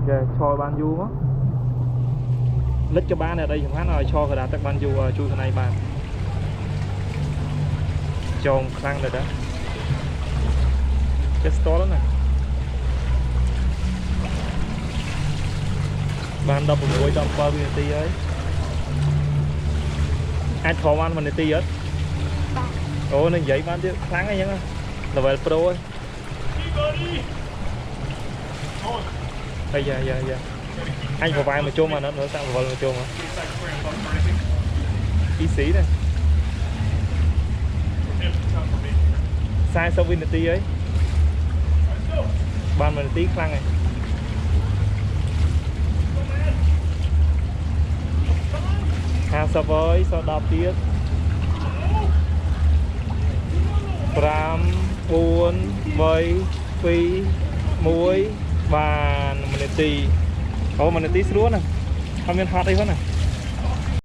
Kìa, cho ban du á. Lít cho bán ở đây chúng hắn rồi cho cái đá tắc ban du chui cái này bàn. Trông khăn rồi đó. Cái store đó này. Ban đập một trong 30 tí ấy. Ai thò ban mình tí hết. Ồ nên giấy ban chứ kháng ấy nhá. Là về pro ấy. Bây giờ giờ. Anh vào vai mà chôm mà nó sao vào mà chôm mà. Ý xí này. Sai sau Vinity ấy. Ban mình tí khăn này. Ha sao với sao đọc tiết. 5 4 3 2 1 bàn mình tí. Ồ mình tí xưa nè. Không nên hot đây hết nè.